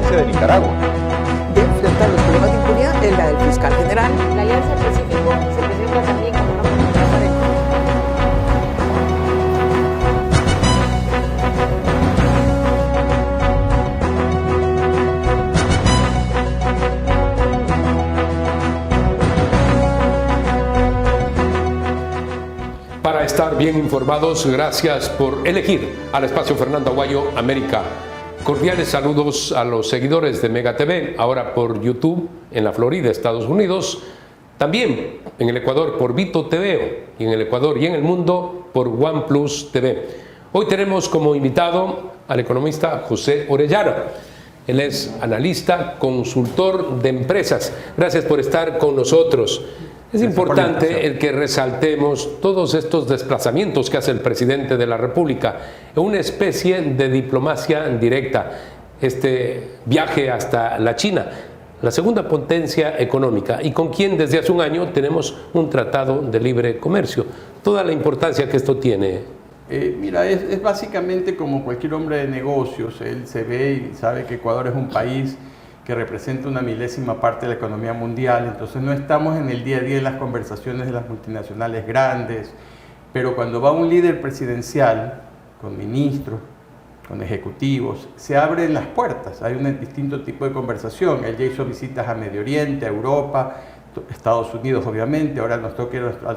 independencia de Nicaragua. De enfrentar los problemas de impunidad es la del fiscal general. La Alianza del Pacífico se presenta también como una oportunidad para el... Para estar bien informados, gracias por elegir al espacio Fernando Aguayo América. Cordiales saludos a los seguidores de Mega TV, ahora por YouTube en la Florida, Estados Unidos, también en el Ecuador por Vito TV y en el Ecuador y en el mundo por OnePlus TV. Hoy tenemos como invitado al economista José Orellana. Él es analista, consultor de empresas. Gracias por estar con nosotros. Es importante el que resaltemos todos estos desplazamientos que hace el presidente de la República, en una especie de diplomacia directa. Este viaje hasta la China, la segunda potencia económica, y con quien desde hace un año tenemos un tratado de libre comercio. Toda la importancia que esto tiene. Mira, es básicamente como cualquier hombre de negocios. Él se ve y sabe que Ecuador es un país que representa una milésima parte de la economía mundial, entonces no estamos en el día a día en las conversaciones de las multinacionales grandes, pero cuando va un líder presidencial, con ministros, con ejecutivos, se abren las puertas, hay un distinto tipo de conversación. Él ya hizo visitas a Medio Oriente, a Europa, Estados Unidos obviamente, ahora nos toca ir a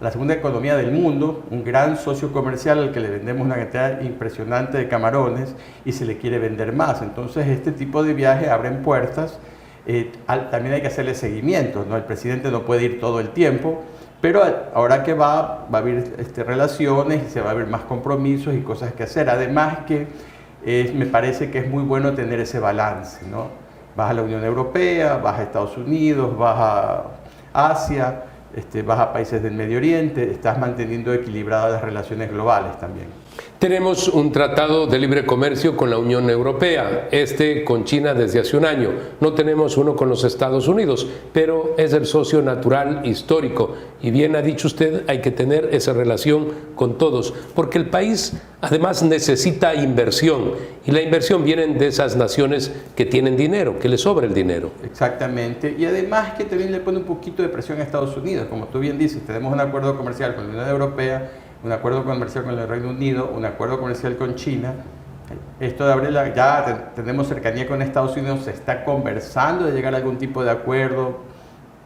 la segunda economía del mundo, un gran socio comercial al que le vendemos una cantidad impresionante de camarones y se le quiere vender más. Entonces este tipo de viajes abren puertas, también hay que hacerle seguimiento, ¿no? El presidente no puede ir todo el tiempo, pero ahora que va a haber relaciones y se va a ver más compromisos y cosas que hacer. Además que me parece que es muy bueno tener ese balance, ¿no? Vas a la Unión Europea, vas a Estados Unidos, vas a Asia, vas a países del Medio Oriente, estás manteniendo equilibradas las relaciones globales también. Tenemos un tratado de libre comercio con la Unión Europea, con China desde hace un año. No tenemos uno con los Estados Unidos, pero es el socio natural histórico. Y bien ha dicho usted, hay que tener esa relación con todos, porque el país además necesita inversión, y la inversión viene de esas naciones que tienen dinero, que les sobra el dinero. Exactamente, y además que también le pone un poquito de presión a Estados Unidos. Como tú bien dices, tenemos un acuerdo comercial con la Unión Europea, un acuerdo comercial con el Reino Unido, un acuerdo comercial con China. Esto de abrir ya tenemos cercanía con Estados Unidos, se está conversando de llegar a algún tipo de acuerdo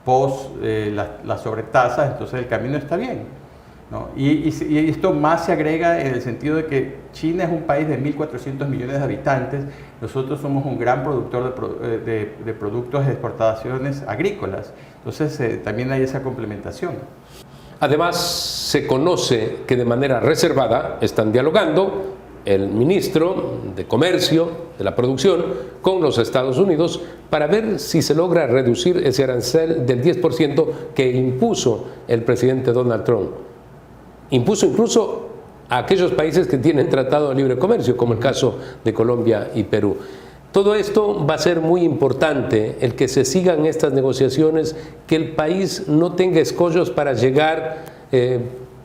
post las sobretasas, entonces el camino está bien, ¿no? Y esto más se agrega en el sentido de que China es un país de 1.400 millones de habitantes, nosotros somos un gran productor de productos de exportaciones agrícolas, entonces también hay esa complementación. Además, se conoce que de manera reservada están dialogando el ministro de Comercio, de la Producción, con los Estados Unidos para ver si se logra reducir ese arancel del 10% que impuso el presidente Donald Trump. Impuso incluso a aquellos países que tienen tratado de libre comercio, como el caso de Colombia y Perú. Todo esto va a ser muy importante, el que se sigan estas negociaciones, que el país no tenga escollos para llegar,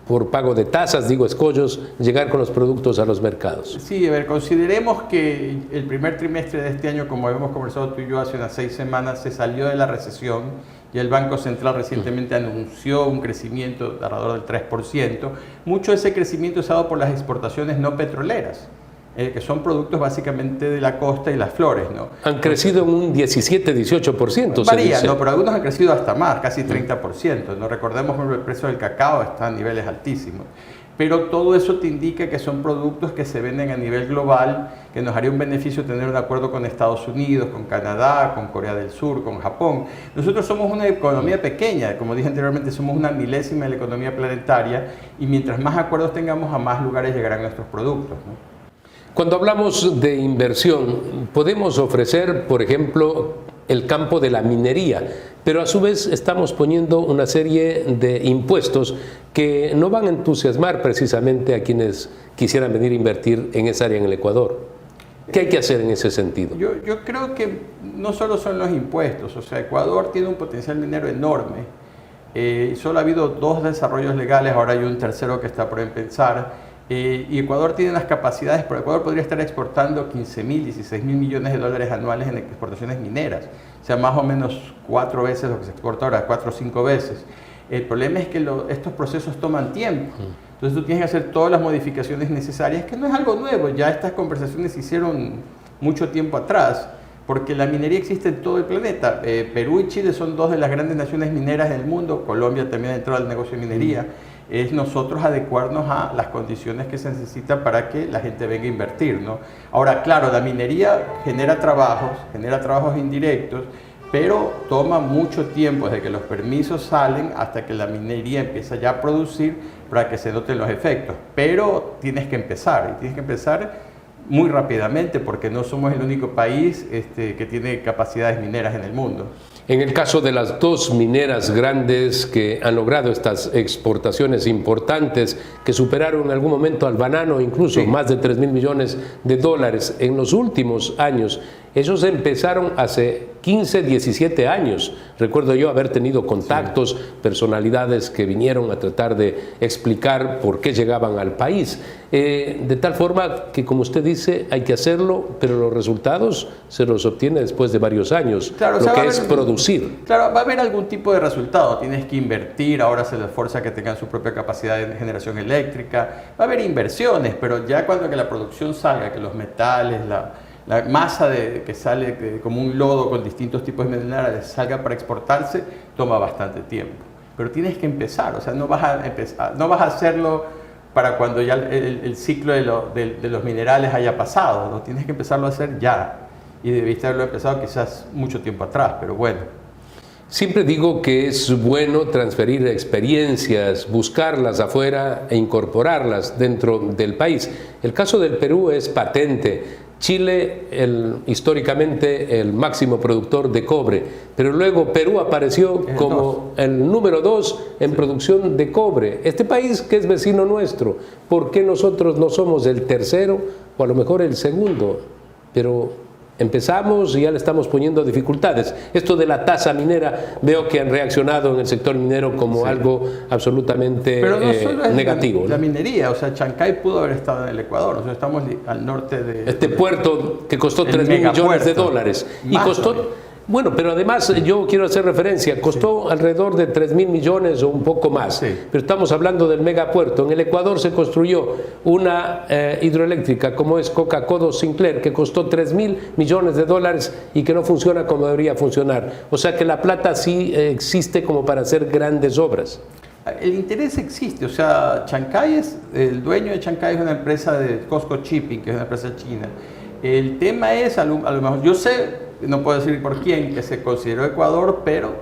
por pago de tasas, escollos, llegar con los productos a los mercados. Sí, a ver, consideremos que el primer trimestre de este año, como hemos conversado tú y yo hace unas 6 semanas, se salió de la recesión y el Banco Central recientemente anunció un crecimiento de alrededor del 3%. Mucho de ese crecimiento es dado por las exportaciones no petroleras, que son productos básicamente de la costa y las flores, ¿no? Han crecido en un 17-18%. Varía, ¿no? Pero algunos han crecido hasta más, casi 30%, ¿no? Recordemos que el precio del cacao está a niveles altísimos. Pero todo eso te indica que son productos que se venden a nivel global, que nos haría un beneficio tener un acuerdo con Estados Unidos, con Canadá, con Corea del Sur, con Japón. Nosotros somos una economía pequeña, como dije anteriormente, somos una milésima de la economía planetaria, y mientras más acuerdos tengamos, a más lugares llegarán nuestros productos, ¿no? Cuando hablamos de inversión, podemos ofrecer, por ejemplo, el campo de la minería, pero a su vez estamos poniendo una serie de impuestos que no van a entusiasmar precisamente a quienes quisieran venir a invertir en esa área en el Ecuador. ¿Qué hay que hacer en ese sentido? Yo creo que no solo son los impuestos, o sea, Ecuador tiene un potencial minero enorme. Solo ha habido 2 desarrollos legales, ahora hay un tercero que está por empezar. Y Ecuador tiene unas capacidades, pero Ecuador podría estar exportando 15.000, 16.000 millones de dólares anuales en exportaciones mineras, o sea, más o menos 4 veces lo que se exporta ahora, 4 o 5 veces. El problema es que estos procesos toman tiempo, entonces tú tienes que hacer todas las modificaciones necesarias, que no es algo nuevo, ya estas conversaciones se hicieron mucho tiempo atrás, porque la minería existe en todo el planeta. Perú y Chile son 2 de las grandes naciones mineras del mundo, Colombia también ha entrado al negocio de minería. Es nosotros adecuarnos a las condiciones que se necesitan para que la gente venga a invertir, ¿no? Ahora, claro, la minería genera trabajos indirectos, pero toma mucho tiempo desde que los permisos salen hasta que la minería empieza ya a producir para que se noten los efectos. Pero tienes que empezar, y tienes que empezar muy rápidamente porque no somos el único país que tiene capacidades mineras en el mundo. En el caso de las 2 mineras grandes que han logrado estas exportaciones importantes, que superaron en algún momento al banano, incluso sí, más de 3.000 millones de dólares en los últimos años, ellos empezaron hace 15, 17 años. Recuerdo yo haber tenido contactos, sí, personalidades que vinieron a tratar de explicar por qué llegaban al país. De tal forma que, como usted dice, hay que hacerlo, pero los resultados se los obtiene después de varios años, claro, lo que es producir. Claro, va a haber algún tipo de resultado, tienes que invertir, ahora se les esfuerza que tengan su propia capacidad de generación eléctrica, va a haber inversiones, pero ya cuando que la producción salga, que los metales, la masa que sale como un lodo con distintos tipos de minerales salga para exportarse, toma bastante tiempo. Pero tienes que empezar, o sea, no vas a hacerlo para cuando ya el ciclo de los minerales haya pasado, ¿no? Tienes que empezarlo a hacer ya. Y debiste haberlo empezado quizás mucho tiempo atrás, pero bueno. Siempre digo que es bueno transferir experiencias, buscarlas afuera e incorporarlas dentro del país. El caso del Perú es patente. Chile, históricamente el máximo productor de cobre, pero luego Perú apareció como el número 2 en producción de cobre. Este país que es vecino nuestro, ¿por qué nosotros no somos el tercero o a lo mejor el segundo? Pero empezamos y ya le estamos poniendo dificultades. Esto de la tasa minera, veo que han reaccionado en el sector minero como algo absolutamente negativo. La minería, o sea, Chancay pudo haber estado en el Ecuador. Nosotros estamos al norte de... Este puerto que costó 3.000 millones de dólares. Y costó... Bueno, pero además yo quiero hacer referencia, costó alrededor de 3.000 millones o un poco más, pero estamos hablando del megapuerto. En el Ecuador se construyó una hidroeléctrica como es Coca-Codo Sinclair, que costó 3.000 millones de dólares y que no funciona como debería funcionar. O sea que la plata sí existe como para hacer grandes obras. El interés existe, o sea, el dueño de Chancay es una empresa de COSCO Shipping, que es una empresa china. El tema es, a lo mejor, yo sé, no puedo decir por quién, que se consideró Ecuador, pero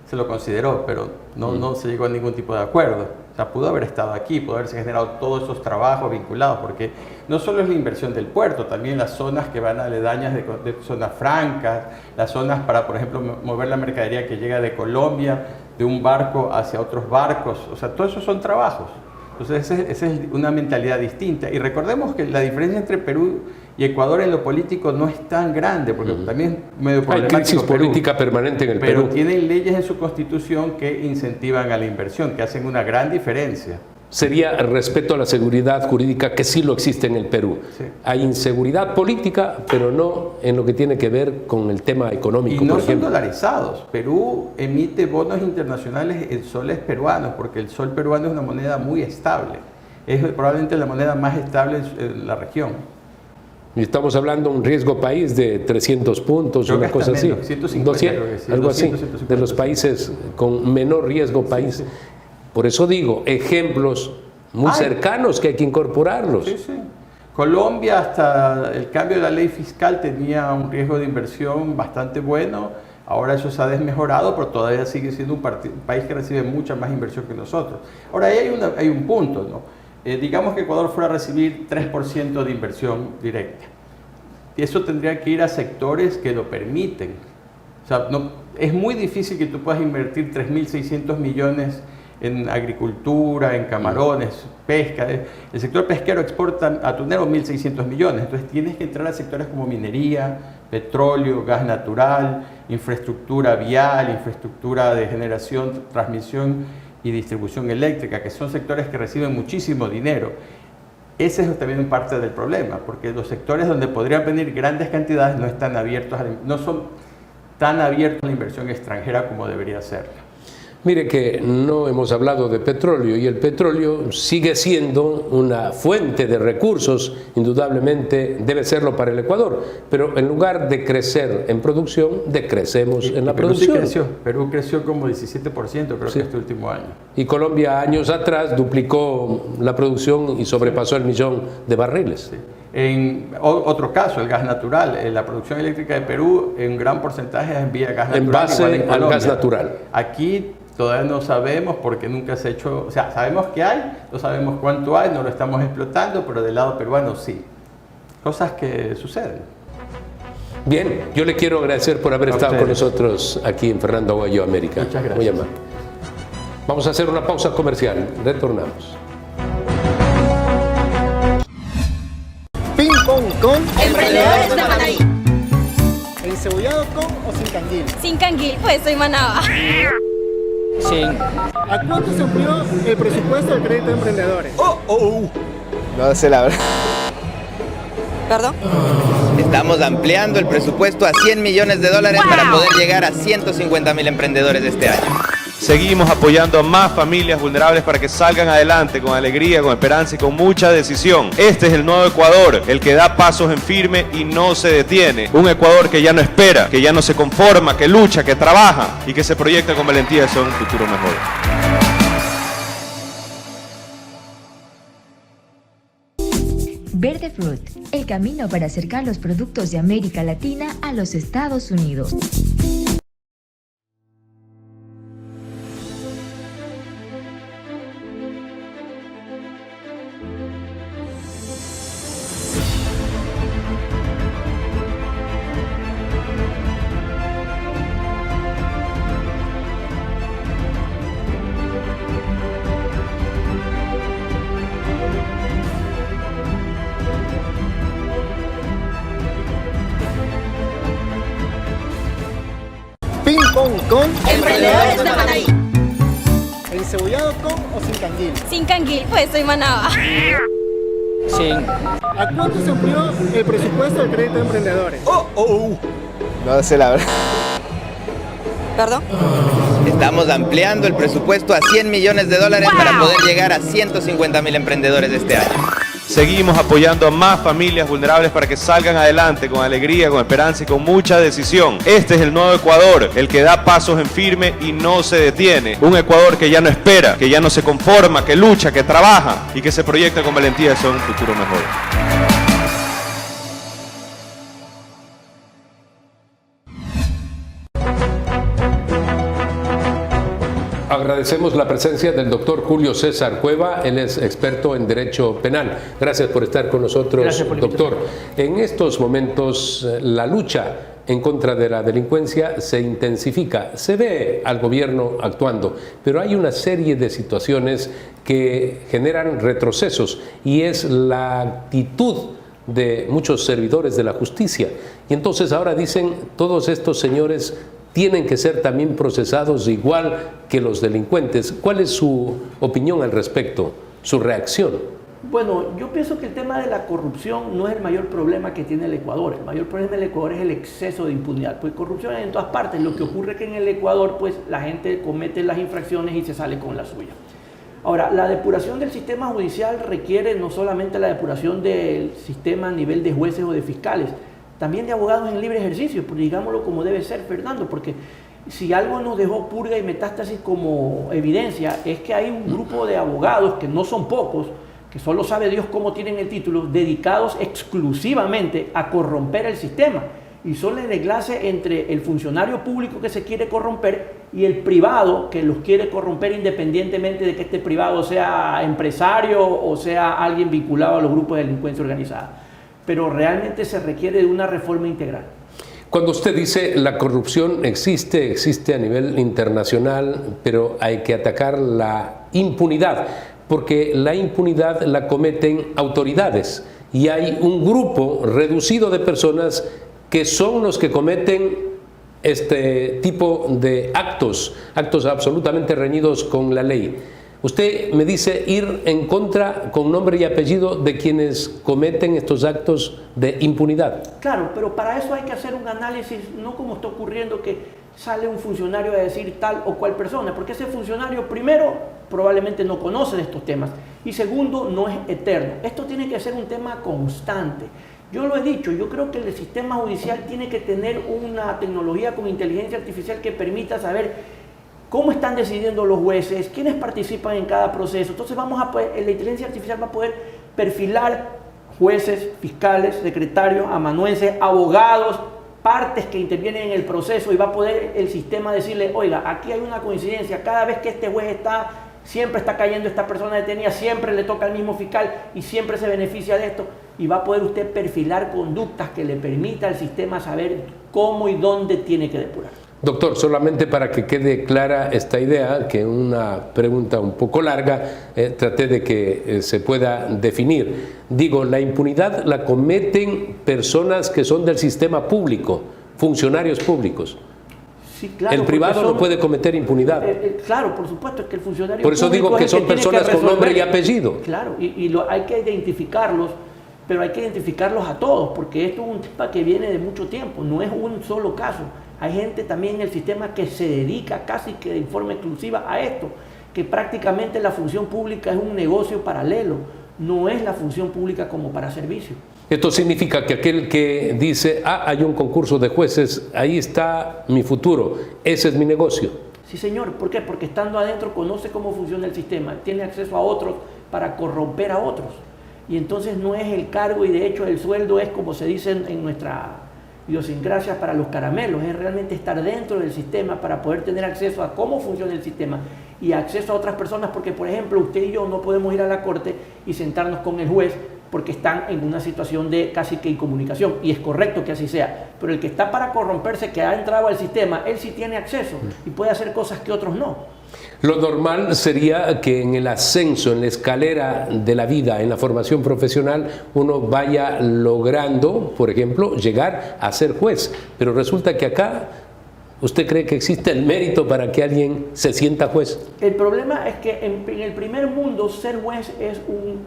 se lo consideró, pero no se llegó a ningún tipo de acuerdo. O sea, pudo haber estado aquí, pudo haberse generado todos esos trabajos vinculados, porque no solo es la inversión del puerto, también las zonas que van aledañas de zonas francas, las zonas para, por ejemplo, mover la mercadería que llega de Colombia, de un barco hacia otros barcos, o sea, todo eso son trabajos. Entonces, esa es una mentalidad distinta. Y recordemos que la diferencia entre Perú y Ecuador en lo político no es tan grande, porque también es medio problemático. Hay crisis política permanente en el Perú. Pero tienen leyes en su constitución que incentivan a la inversión, que hacen una gran diferencia. Sería respeto a la seguridad jurídica, que sí lo existe en el Perú. Sí. Hay inseguridad política, pero no en lo que tiene que ver con el tema económico. Y no por ejemplo. son dolarizados. Perú emite bonos internacionales en soles peruanos, porque el sol peruano es una moneda muy estable. Es probablemente la moneda más estable en la región. Y estamos hablando de un riesgo país de 300 puntos, creo una cosa así. 150, 200, algo 200, así, 150, de los países con menor riesgo país. Sí. Por eso digo, ejemplos muy cercanos que hay que incorporarlos. Sí, sí. Colombia, hasta el cambio de la ley fiscal, tenía un riesgo de inversión bastante bueno. Ahora eso se ha desmejorado, pero todavía sigue siendo un país que recibe mucha más inversión que nosotros. Ahora, ahí hay un punto, ¿no? Digamos que Ecuador fuera a recibir 3% de inversión directa. Y eso tendría que ir a sectores que lo permiten. O sea, es muy difícil que tú puedas invertir 3.600 millones en agricultura, en camarones, pesca. El sector pesquero exporta atunero 1.600 millones. Entonces tienes que entrar a sectores como minería, petróleo, gas natural, infraestructura vial, infraestructura de generación, transmisión y distribución eléctrica, que son sectores que reciben muchísimo dinero. Ese es también parte del problema, porque los sectores donde podrían venir grandes cantidades no están abiertos, no son tan abiertos a la inversión extranjera como debería ser. Mire que no hemos hablado de petróleo y el petróleo sigue siendo una fuente de recursos, indudablemente debe serlo para el Ecuador, pero en lugar de crecer en producción, decrecemos en la producción. Perú creció como 17% creo que este último año. Y Colombia años atrás duplicó la producción y sobrepasó el 1.000.000 de barriles. Sí. En otro caso, el gas natural, la producción eléctrica de Perú en gran porcentaje es en vía gas natural. En base al gas natural. Aquí todavía no sabemos porque nunca se ha hecho, o sea, sabemos que hay, no sabemos cuánto hay, no lo estamos explotando, pero del lado peruano sí. Cosas que suceden. Bien, yo le quiero agradecer por haber estado con nosotros aquí en Fernando Aguayo América. Muchas gracias. Muy amable. Vamos a hacer una pausa comercial, retornamos. Ping pong con Emprendedores de Manaví. ¿Encebollado con o sin canguil? Sin canguil, pues soy manaba. ¿A cuánto se amplió el presupuesto del crédito de emprendedores? No sé la verdad. ¿Perdón? Estamos ampliando el presupuesto a $100 millones para poder llegar a 150.000 emprendedores este año. Seguimos apoyando a más familias vulnerables para que salgan adelante con alegría, con esperanza y con mucha decisión. Este es el nuevo Ecuador, el que da pasos en firme y no se detiene. Un Ecuador que ya no espera, que ya no se conforma, que lucha, que trabaja y que se proyecta con valentía hacia un futuro mejor. Verde Fruit, el camino para acercar los productos de América Latina a los Estados Unidos. Ping pong con Emprendedores de Manaví. ¿Encebollado con o sin canguil? Sin canguil, pues soy manaba. ¿A cuánto se amplió el presupuesto del crédito de emprendedores? No sé la verdad. ¿Perdón? Estamos ampliando el presupuesto a $100 millones para poder llegar a 150.000 emprendedores este año. Seguimos apoyando a más familias vulnerables para que salgan adelante con alegría, con esperanza y con mucha decisión. Este es el nuevo Ecuador, el que da pasos en firme y no se detiene. Un Ecuador que ya no espera, que ya no se conforma, que lucha, que trabaja y que se proyecta con valentía hacia un futuro mejor. Agradecemos la presencia del doctor Julio César Cueva, él es experto en Derecho Penal. Gracias por estar con nosotros, doctor. En estos momentos la lucha en contra de la delincuencia se intensifica, se ve al gobierno actuando, pero hay una serie de situaciones que generan retrocesos y es la actitud de muchos servidores de la justicia. Y entonces ahora dicen, todos estos señores tienen que ser también procesados igual que los delincuentes. ¿Cuál es su opinión al respecto, su reacción? Bueno, yo pienso que el tema de la corrupción no es el mayor problema que tiene el Ecuador. El mayor problema del Ecuador es el exceso de impunidad. Pues corrupción hay en todas partes. Lo que ocurre es que en el Ecuador, pues la gente comete las infracciones y se sale con la suya. Ahora, la depuración del sistema judicial requiere no solamente la depuración del sistema a nivel de jueces o de fiscales, también de abogados en libre ejercicio, pues digámoslo como debe ser, Fernando, porque si algo nos dejó purga y metástasis como evidencia, es que hay un grupo de abogados, que no son pocos, que solo sabe Dios cómo tienen el título, dedicados exclusivamente a corromper el sistema. Y son el enlace entre el funcionario público que se quiere corromper y el privado que los quiere corromper, independientemente de que este privado sea empresario o sea alguien vinculado a los grupos de delincuencia organizada. Pero realmente se requiere de una reforma integral. Cuando usted dice la corrupción existe a nivel internacional, pero hay que atacar la impunidad, porque la impunidad la cometen autoridades y hay un grupo reducido de personas que son los que cometen este tipo de actos absolutamente reñidos con la ley. Usted me dice ir en contra con nombre y apellido de quienes cometen estos actos de impunidad. Claro, pero para eso hay que hacer un análisis, no como está ocurriendo que sale un funcionario a decir tal o cual persona, porque ese funcionario, primero, probablemente no conoce de estos temas, y segundo, no es eterno. Esto tiene que ser un tema constante. Yo lo he dicho, yo creo que el sistema judicial tiene que tener una tecnología con inteligencia artificial que permita saber cómo están decidiendo los jueces, quiénes participan en cada proceso. Entonces vamos a poder, la inteligencia artificial va a poder perfilar jueces, fiscales, secretarios, amanuenses, abogados, partes que intervienen en el proceso, y va a poder el sistema decirle, oiga, aquí hay una coincidencia, cada vez que este juez siempre está cayendo esta persona detenida, siempre le toca al mismo fiscal y siempre se beneficia de esto, y va a poder usted perfilar conductas que le permita al sistema saber cómo y dónde tiene que depurar. Doctor, solamente para que quede clara esta idea, que una pregunta un poco larga, traté de que se pueda definir. Digo, la impunidad la cometen personas que son del sistema público, funcionarios públicos. Sí, claro, el privado no puede cometer impunidad. Claro, por supuesto, es que el funcionario por eso digo que son personas con nombre y apellido. Claro, hay que identificarlos, pero hay que identificarlos a todos, porque esto es un tema que viene de mucho tiempo, no es un solo caso. Hay gente también en el sistema que se dedica casi que de forma exclusiva a esto, que prácticamente la función pública es un negocio paralelo, no es la función pública como para servicio. Esto significa que aquel que dice, hay un concurso de jueces, ahí está mi futuro, ese es mi negocio. Sí, señor. ¿Por qué? Porque estando adentro conoce cómo funciona el sistema, tiene acceso a otros para corromper a otros. Y entonces no es el cargo, y de hecho el sueldo es, como se dice en nuestra idiosincrasia, para los caramelos, es realmente estar dentro del sistema para poder tener acceso a cómo funciona el sistema y acceso a otras personas, porque por ejemplo usted y yo no podemos ir a la corte y sentarnos con el juez porque están en una situación de casi que incomunicación, y es correcto que así sea, pero el que está para corromperse, que ha entrado al sistema, él sí tiene acceso y puede hacer cosas que otros no. Lo normal sería que en el ascenso, en la escalera de la vida, en la formación profesional, uno vaya logrando, por ejemplo, llegar a ser juez. Pero resulta que acá, ¿usted cree que existe el mérito para que alguien se sienta juez? El problema es que en el primer mundo ser juez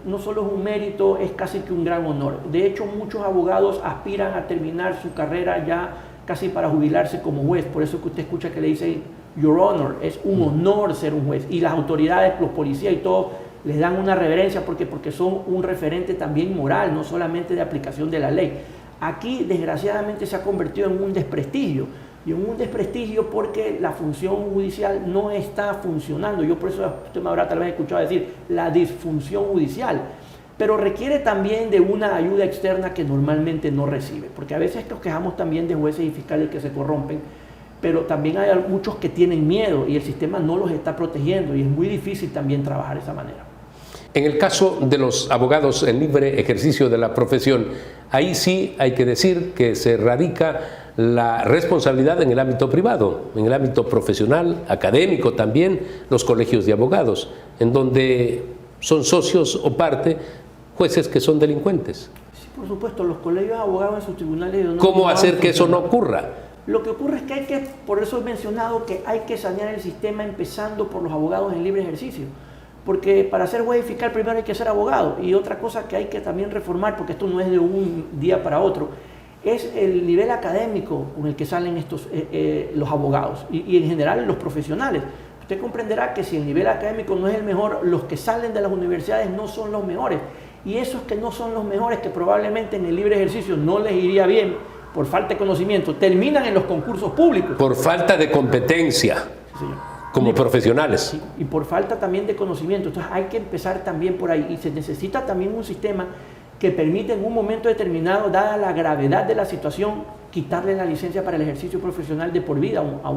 no solo es un mérito, es casi que un gran honor. De hecho, muchos abogados aspiran a terminar su carrera ya casi para jubilarse como juez. Por eso que usted escucha que le dicen Your Honor, es un honor ser un juez, y las autoridades, los policías y todo, les dan una reverencia porque son un referente también moral, no solamente de aplicación de la ley. Aquí desgraciadamente se ha convertido en un desprestigio, y en un desprestigio porque la función judicial no está funcionando. Yo por eso usted me habrá tal vez escuchado decir la disfunción judicial, pero requiere también de una ayuda externa que normalmente no recibe, porque a veces nos quejamos también de jueces y fiscales que se corrompen, pero también hay muchos que tienen miedo y el sistema no los está protegiendo, y es muy difícil también trabajar de esa manera. En el caso de los abogados en libre ejercicio de la profesión, ahí sí hay que decir que se radica la responsabilidad en el ámbito privado, en el ámbito profesional, académico también, los colegios de abogados, en donde son socios o parte jueces que son delincuentes. Sí, por supuesto, los colegios de abogados en sus tribunales de honor. ¿Cómo hacer que eso no ocurra? Lo que ocurre es que por eso he mencionado que hay que sanear el sistema empezando por los abogados en libre ejercicio. Porque para ser juez y fiscal primero hay que ser abogado. Y otra cosa que hay que también reformar, porque esto no es de un día para otro, es el nivel académico con el que salen los abogados y en general los profesionales. Usted comprenderá que si el nivel académico no es el mejor, los que salen de las universidades no son los mejores. Y esos que no son los mejores, que probablemente en el libre ejercicio no les iría bien por falta de conocimiento, terminan en los concursos públicos. Por falta de competencia, sí, señor, como profesionales. Sí, y por falta también de conocimiento. Entonces hay que empezar también por ahí, y se necesita también un sistema que permite en un momento determinado, dada la gravedad de la situación, quitarle la licencia para el ejercicio profesional de por vida a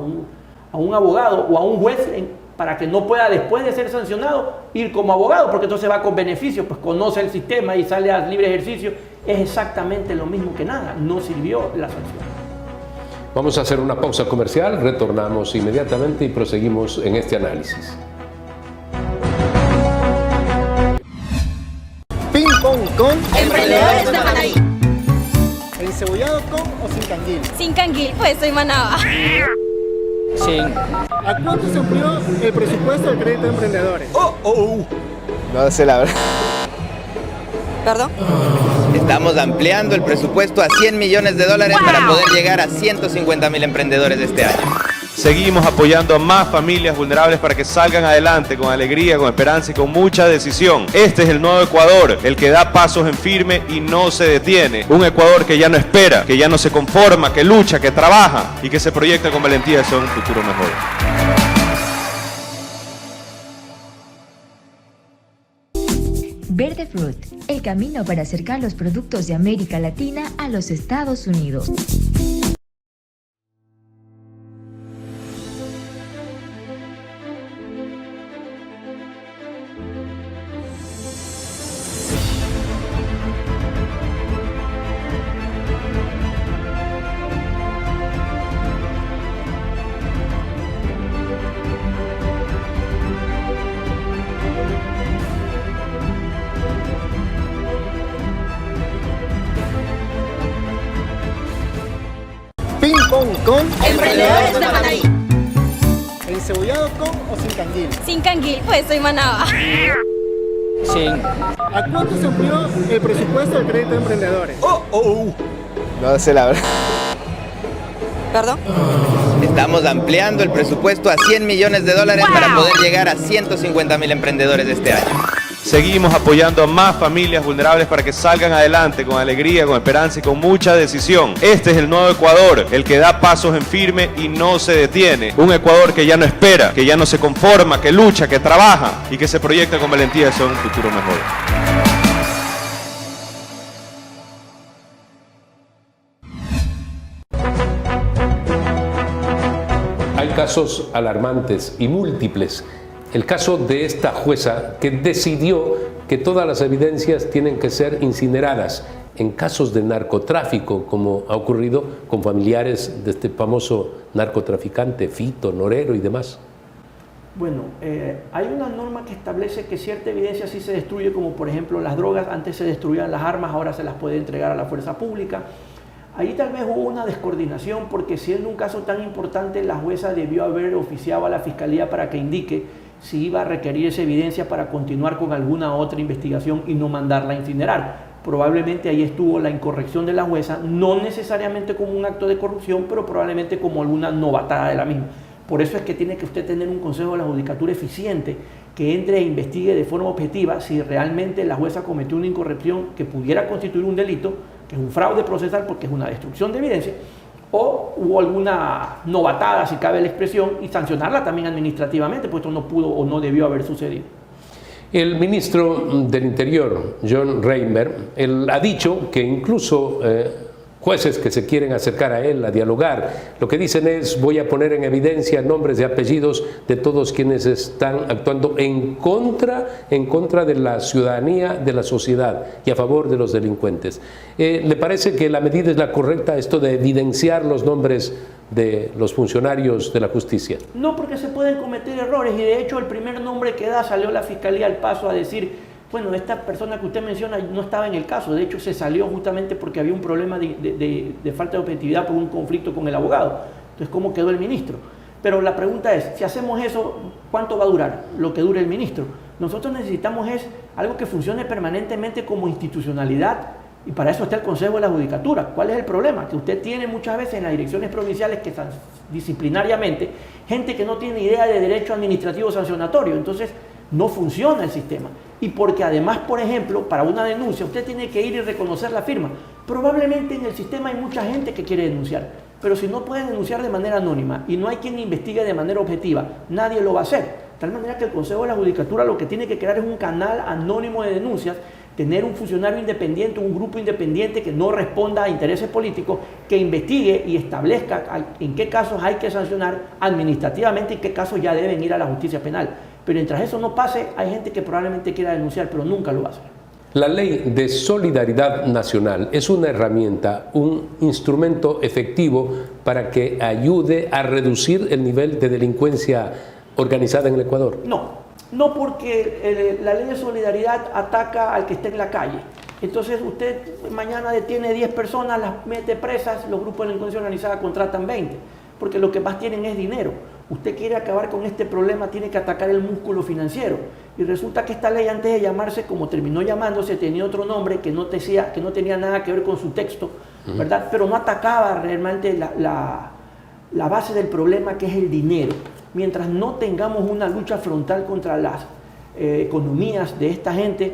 un abogado o a un juez, para que no pueda, después de ser sancionado, ir como abogado, porque entonces va con beneficio, pues conoce el sistema y sale a libre ejercicio. Es exactamente lo mismo que nada, no sirvió la sanción. Vamos a hacer una pausa comercial, retornamos inmediatamente y proseguimos en este análisis. Ping pong con Emprendedores de Manaví. ¿Encebollado con o sin canguil? Sin canguil, pues soy manaba. ¿A cuánto se amplió el presupuesto del crédito de emprendedores? No sé la verdad. ¿Perdón? Estamos ampliando el presupuesto a 100 millones de dólares para poder llegar a 150.000 emprendedores este año. Seguimos apoyando a más familias vulnerables para que salgan adelante con alegría, con esperanza y con mucha decisión. Este es el nuevo Ecuador, el que da pasos en firme y no se detiene. Un Ecuador que ya no espera, que ya no se conforma, que lucha, que trabaja y que se proyecta con valentía hacia un futuro mejor. Verde Fruit, el camino para acercar los productos de América Latina a los Estados Unidos. Ping pong con Emprendedores de Manaví. encebollado con o sin canguil. Sin canguil, pues soy Manaba. ¿A cuánto se amplió el presupuesto del crédito de emprendedores? No sé la verdad. ¿Perdón? Estamos ampliando el presupuesto a 100 millones de dólares para poder llegar a 150.000 emprendedores este año. Seguimos apoyando a más familias vulnerables para que salgan adelante con alegría, con esperanza y con mucha decisión. Este es el nuevo Ecuador, el que da pasos en firme y no se detiene. Un Ecuador que ya no espera, que ya no se conforma, que lucha, que trabaja y que se proyecta con valentía hacia un futuro mejor. Hay casos alarmantes y múltiples. El caso de esta jueza que decidió que todas las evidencias tienen que ser incineradas en casos de narcotráfico, como ha ocurrido con familiares de este famoso narcotraficante, Fito, Norero y demás. Bueno, hay una norma que establece que cierta evidencia sí se destruye, como por ejemplo las drogas. Antes se destruían las armas, ahora se las puede entregar a la fuerza pública. Ahí tal vez hubo una descoordinación, porque siendo un caso tan importante, la jueza debió haber oficiado a la fiscalía para que indique si iba a requerir esa evidencia para continuar con alguna otra investigación y no mandarla a incinerar. Probablemente ahí estuvo la incorrección de la jueza, no necesariamente como un acto de corrupción, pero probablemente como alguna novatada de la misma. Por eso es que tiene que usted tener un consejo de la judicatura eficiente que entre e investigue de forma objetiva si realmente la jueza cometió una incorrección que pudiera constituir un delito, que es un fraude procesal porque es una destrucción de evidencia, o hubo alguna novatada, si cabe la expresión, y sancionarla también administrativamente, pues esto no pudo o no debió haber sucedido. El ministro del Interior, John Reimer, él ha dicho que incluso jueces que se quieren acercar a él a dialogar, lo que dicen es: voy a poner en evidencia nombres y apellidos de todos quienes están actuando en contra de la ciudadanía, de la sociedad y a favor de los delincuentes. ¿Le parece que la medida es la correcta, esto de evidenciar los nombres de los funcionarios de la justicia? No, porque se pueden cometer errores, y de hecho el primer nombre que da salió la fiscalía al paso a decir: bueno, esta persona que usted menciona no estaba en el caso. De hecho, se salió justamente porque había un problema de falta de objetividad por un conflicto con el abogado. Entonces, ¿cómo quedó el ministro? Pero la pregunta es, si hacemos eso, ¿cuánto va a durar lo que dure el ministro? Nosotros necesitamos algo que funcione permanentemente como institucionalidad, y para eso está el Consejo de la Judicatura. ¿Cuál es el problema? Que usted tiene muchas veces en las direcciones provinciales que están disciplinariamente gente que no tiene idea de derecho administrativo sancionatorio. Entonces, no funciona el sistema. Y porque además, por ejemplo, para una denuncia usted tiene que ir y reconocer la firma. Probablemente en el sistema hay mucha gente que quiere denunciar, pero si no puede denunciar de manera anónima y no hay quien investigue de manera objetiva, nadie lo va a hacer. De tal manera que el Consejo de la Judicatura lo que tiene que crear es un canal anónimo de denuncias, tener un funcionario independiente, un grupo independiente que no responda a intereses políticos, que investigue y establezca en qué casos hay que sancionar administrativamente y en qué casos ya deben ir a la justicia penal. Pero mientras eso no pase, hay gente que probablemente quiera denunciar, pero nunca lo va a hacer. La Ley de Solidaridad Nacional es una herramienta, un instrumento efectivo para que ayude a reducir el nivel de delincuencia organizada en el Ecuador. No porque la Ley de Solidaridad ataca al que esté en la calle. Entonces usted mañana detiene 10 personas, las mete presas, los grupos de delincuencia organizada contratan 20. porque lo que más tienen es dinero. Usted quiere acabar con este problema, tiene que atacar el músculo financiero. Y resulta que esta ley, antes de llamarse como terminó llamándose, tenía otro nombre que no tenía nada que ver con su texto, ¿verdad? Pero no atacaba realmente la base del problema, que es el dinero. Mientras no tengamos una lucha frontal contra las economías de esta gente,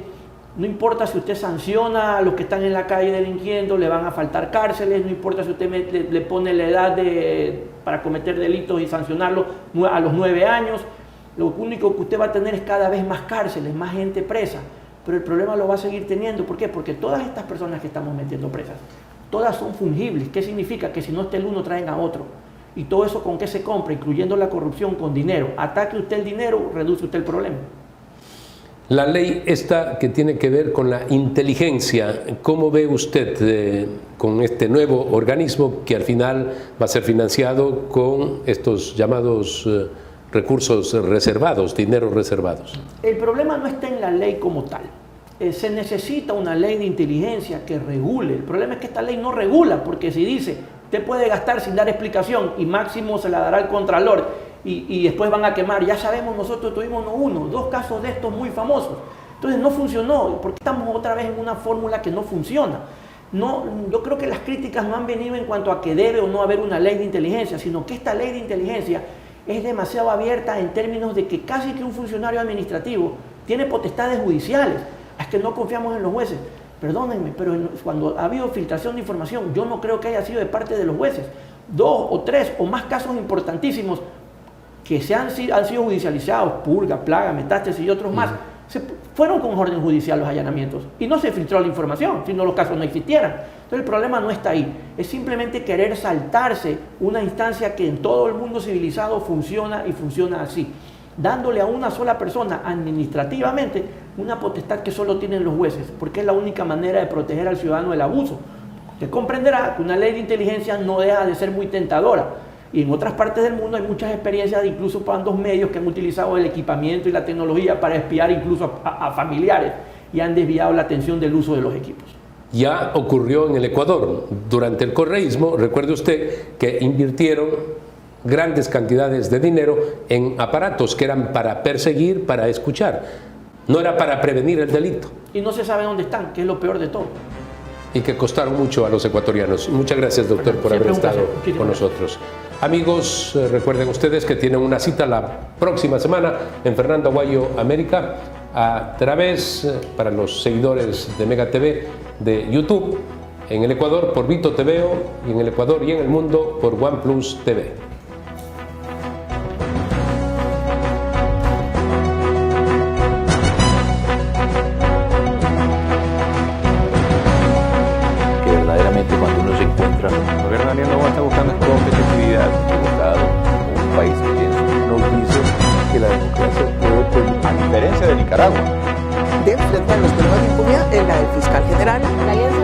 no importa si usted sanciona a los que están en la calle delinquiendo, le van a faltar cárceles, no importa si usted le pone la edad para cometer delitos y sancionarlo a los 9 años, lo único que usted va a tener es cada vez más cárceles, más gente presa, pero el problema lo va a seguir teniendo. ¿Por qué? Porque todas estas personas que estamos metiendo presas, todas son fungibles. ¿Qué significa? Que si no está el uno, traen a otro. Y todo eso, ¿con qué se compra? Incluyendo la corrupción, con dinero. Ataque usted el dinero, reduce usted el problema. La ley esta que tiene que ver con la inteligencia, ¿cómo ve usted con este nuevo organismo que al final va a ser financiado con estos llamados recursos reservados, dineros reservados? El problema no está en la ley como tal. Se necesita una ley de inteligencia que regule. El problema es que esta ley no regula, porque si dice, usted puede gastar sin dar explicación y máximo se la dará al contralor, y después van a quemar. Ya sabemos, nosotros tuvimos no uno, 2 casos de estos muy famosos. Entonces no funcionó, porque estamos otra vez en una fórmula que no funciona. No, yo creo que las críticas no han venido en cuanto a que debe o no haber una ley de inteligencia, sino que esta ley de inteligencia es demasiado abierta en términos de que casi que un funcionario administrativo tiene potestades judiciales. Es que no confiamos en los jueces. Perdónenme, pero cuando ha habido filtración de información, yo no creo que haya sido de parte de los jueces. 2 o 3 o más casos importantísimos que han sido judicializados, Purga, Plaga, Metástasis y otros más, fueron con orden judicial los allanamientos y no se filtró la información, si no los casos no existieran. Entonces el problema no está ahí, es simplemente querer saltarse una instancia que en todo el mundo civilizado funciona y funciona así, dándole a una sola persona administrativamente una potestad que solo tienen los jueces, porque es la única manera de proteger al ciudadano del abuso. Usted comprenderá que una ley de inteligencia no deja de ser muy tentadora. Y en otras partes del mundo hay muchas experiencias, incluso bandos medios que han utilizado el equipamiento y la tecnología para espiar incluso a familiares y han desviado la atención del uso de los equipos. Ya ocurrió en el Ecuador. Durante el correísmo, recuerde usted que invirtieron grandes cantidades de dinero en aparatos que eran para perseguir, para escuchar. No era para prevenir el delito. Y no se sabe dónde están, que es lo peor de todo. Y que costaron mucho a los ecuatorianos. Muchas gracias, doctor, por haber estado con nosotros. Amigos, recuerden ustedes que tienen una cita la próxima semana en Fernando Aguayo América a través, para los seguidores de Mega TV, de YouTube, en el Ecuador por Vito TVO y en el Ecuador y en el mundo por OnePlus TV. De enfrentar los problemas de impunidad en la del fiscal general. La alianza